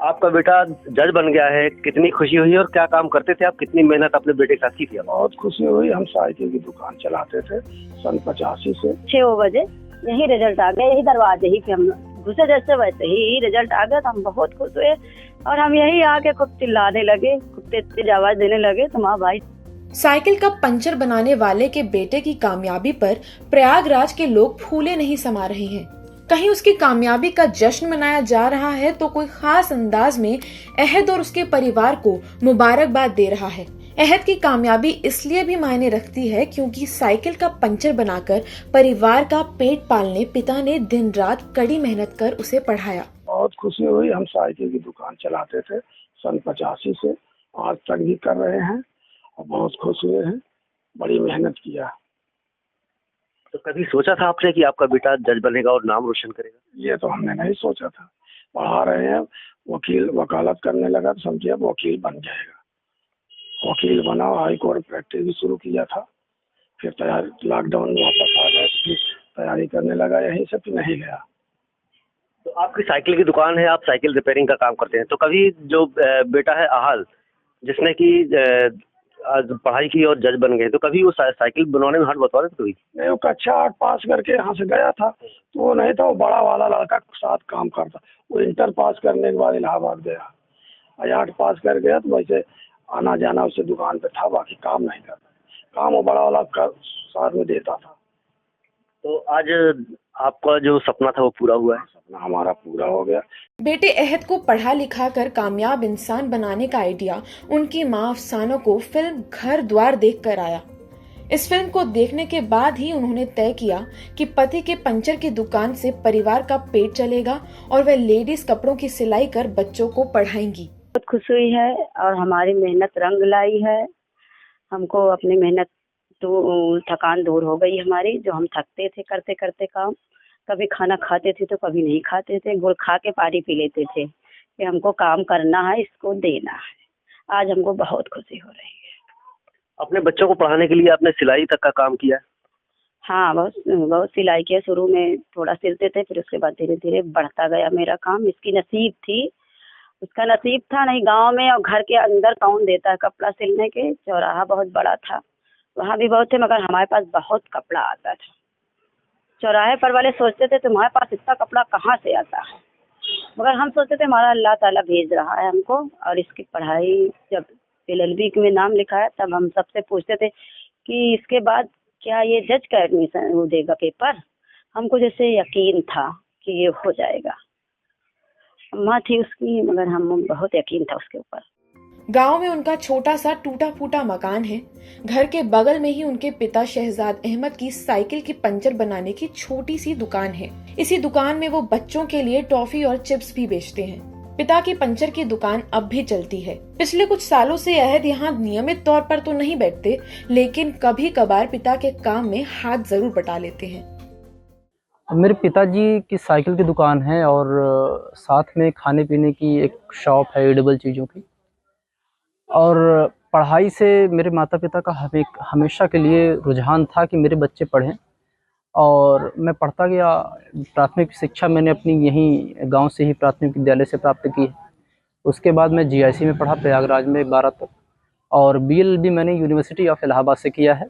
आपका बेटा जज बन गया है, कितनी खुशी हुई और क्या काम करते थे आप, कितनी मेहनत अपने बेटे के साथ की थी आप? बहुत खुशी हुई। हम साइकिल की दुकान चलाते थे सन 85 से। 6 बजे यही रिजल्ट आ गया, यही दरवाजे ही पे हम घुसे जैसे वैसे ही रिजल्ट आ गया, तो हम बहुत खुश हुए और हम यही आके खूब चिल्लाने लगे, खूब तेज आवाज देने लगे तो माँ भाई। साइकिल का पंचर बनाने वाले के बेटे की कामयाबी पर प्रयागराज के लोग फूले नहीं समा रहे हैं। कहीं उसकी कामयाबी का जश्न मनाया जा रहा है तो कोई खास अंदाज में अहद और उसके परिवार को मुबारकबाद दे रहा है। अहद की कामयाबी इसलिए भी मायने रखती है क्योंकि साइकिल का पंचर बनाकर परिवार का पेट पालने पिता ने दिन रात कड़ी मेहनत कर उसे पढ़ाया। बहुत खुशी हुई। हम साइकिल की दुकान चलाते थे सन 85 से, आज तक भी कर रहे हैं और बहुत खुश हुए हैं। बड़ी मेहनत किया। तो कभी सोचा था आपने कि आपका बेटा जज बनेगा और नाम रोशन करेगा? ये तो हमने नहीं सोचा था। पढ़ा रहे हैं, वकील वकालत करने लगा तो समझे अब वकील बन जाएगा। वकील बना, हाई कोर्ट प्रैक्टिस भी शुरू किया था। फिर तैयारी, लॉकडाउन में वापस आ गए, फिर तैयारी करने लगा, यहीं से फिर नहीं गया। तो आपकी साइकिल की दुकान है, आप साइकिल रिपेयरिंग का काम करते हैं, तो कभी जो बेटा है आहाल, जिसने की पढ़ाई की और जज बन गए, तो कभी वो साइकिल बनवाने में हाथ बतवा देते कभी? नहीं, वो कक्षा 8 पास करके यहाँ से गया था, तो वो नहीं था, वो बड़ा वाला लड़का के साथ काम करता। वो इंटर पास करने के बाद इलाहाबाद गया, 8 पास कर गया, तो वैसे आना जाना उससे दुकान पे था, बाकी काम नहीं करता। काम वो बड़ा वाला साथ में देता था। तो आज आपका जो सपना था वो पूरा हुआ है? सपना हमारा पूरा हो गया। बेटे अहद को पढ़ा लिखा कर कामयाब इंसान बनाने का आइडिया उनकी माँ अफसाना को फिल्म घर द्वार देखकर आया। इस फिल्म को देखने के बाद ही उन्होंने तय किया कि पति के पंचर की दुकान से परिवार का पेट चलेगा और वह लेडीज कपड़ों की सिलाई कर बच्चों को पढ़ाएंगी। बहुत खुश हुई है और हमारी मेहनत रंग लाई है। हमको अपनी मेहनत तो थकान दूर हो गई हमारी, जो हम थकते थे करते करते काम। कभी खाना खाते थे तो कभी नहीं खाते थे, गुड़ खा के पानी पी लेते थे कि हमको काम करना है, इसको देना है। आज हमको बहुत खुशी हो रही है। अपने बच्चों को पढ़ाने के लिए आपने सिलाई तक का काम किया? हाँ, बहुत सिलाई किया। शुरू में थोड़ा सिलते थे, फिर उसके बाद धीरे धीरे बढ़ता गया मेरा काम। इसकी नसीब थी, उसका नसीब था नहीं। गांव में और घर के अंदर कौन देता है कपड़ा सिलने के। चौराहा बहुत बड़ा था, वहाँ भी बहुत थे, मगर हमारे पास बहुत कपड़ा आता था। चौराहे पर वाले सोचते थे तुम्हारे पास इतना कपड़ा कहाँ से आता है, मगर हम सोचते थे हमारा अल्लाह ताला भेज रहा है हमको। और इसकी पढ़ाई जब LLB में नाम लिखाया तब हम सबसे पूछते थे कि इसके बाद क्या ये जज का एडमिशन वो देगा पेपर। हमको जैसे यकीन था कि ये हो जाएगा। अम्मा थी उसकी, मगर हम बहुत यकीन था उसके ऊपर। गांव में उनका छोटा सा टूटा फूटा मकान है। घर के बगल में ही उनके पिता शहजाद अहमद की साइकिल की पंचर बनाने की छोटी सी दुकान है। इसी दुकान में वो बच्चों के लिए टॉफी और चिप्स भी बेचते हैं। पिता की पंचर की दुकान अब भी चलती है। पिछले कुछ सालों से अहद यहाँ नियमित तौर पर तो नहीं बैठते, लेकिन कभी कभार पिता के काम में हाथ जरूर बटा लेते हैं। मेरे पिताजी की साइकिल की दुकान है और साथ में खाने पीने की एक शॉप है एडिबल चीज़ों की। और पढ़ाई से मेरे माता पिता का हमेशा के लिए रुझान था कि मेरे बच्चे पढ़ें, और मैं पढ़ता गया। प्राथमिक शिक्षा मैंने अपनी यहीं गांव से ही प्राथमिक विद्यालय से प्राप्त की है। उसके बाद मैं GIC में पढ़ा प्रयागराज में 12 तक, और BLLB मैंने यूनिवर्सिटी ऑफ इलाहाबाद से किया है।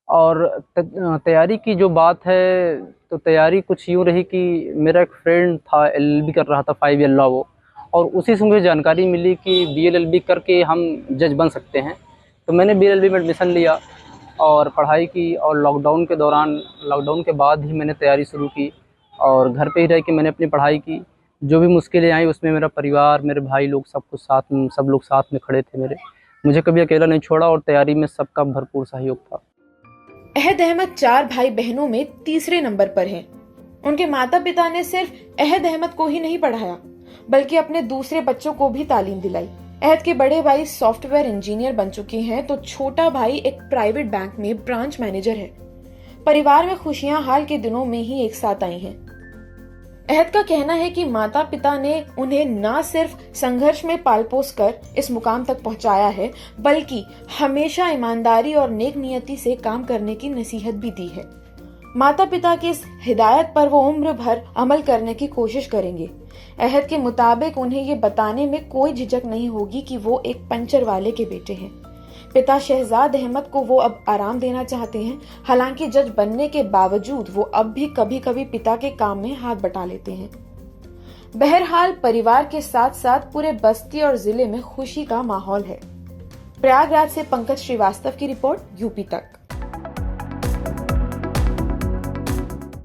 और तैयारी की जो बात है, तो तैयारी कुछ यूँ रही कि मेरा एक फ्रेंड था LLB कर रहा था 5 ईयर लॉ वो, और उसी से मुझे जानकारी मिली कि BLLB करके हम जज बन सकते हैं। तो मैंने BLLB में एडमिशन लिया और पढ़ाई की, और लॉकडाउन के बाद ही मैंने तैयारी शुरू की और घर पे ही रह के मैंने अपनी पढ़ाई की। जो भी मुश्किलें आई उसमें मेरा परिवार, मेरे भाई लोग सब लोग साथ में खड़े थे मेरे। मुझे कभी अकेला नहीं छोड़ा और तैयारी में सबका भरपूर सहयोग था। अहद अहमद 4 भाई बहनों में तीसरे नंबर पर हैं। उनके माता पिता ने सिर्फ अहद अहमद को ही नहीं पढ़ाया, बल्कि अपने दूसरे बच्चों को भी तालीम दिलाई। अहद के बड़े भाई सॉफ्टवेयर इंजीनियर बन चुके हैं, तो छोटा भाई एक प्राइवेट बैंक में ब्रांच मैनेजर है। परिवार में खुशियां हाल के दिनों में ही एक साथ आई हैं। अहद का कहना है कि माता पिता ने उन्हें न सिर्फ संघर्ष में पाल पोस कर इस मुकाम तक पहुंचाया है, बल्कि हमेशा ईमानदारी और नेक नियति से काम करने की नसीहत भी दी है। माता पिता की इस हिदायत पर वो उम्र भर अमल करने की कोशिश करेंगे। अहद के मुताबिक उन्हें ये बताने में कोई झिझक नहीं होगी कि वो एक पंचर वाले के बेटे हैं। पिता शहजाद अहमद को वो अब आराम देना चाहते हैं। हालांकि जज बनने के बावजूद वो अब भी कभी कभी पिता के काम में हाथ बटा लेते हैं। बहरहाल परिवार के साथ साथ पूरे बस्ती और जिले में खुशी का माहौल है। प्रयागराज से पंकज श्रीवास्तव की रिपोर्ट, यूपी तक।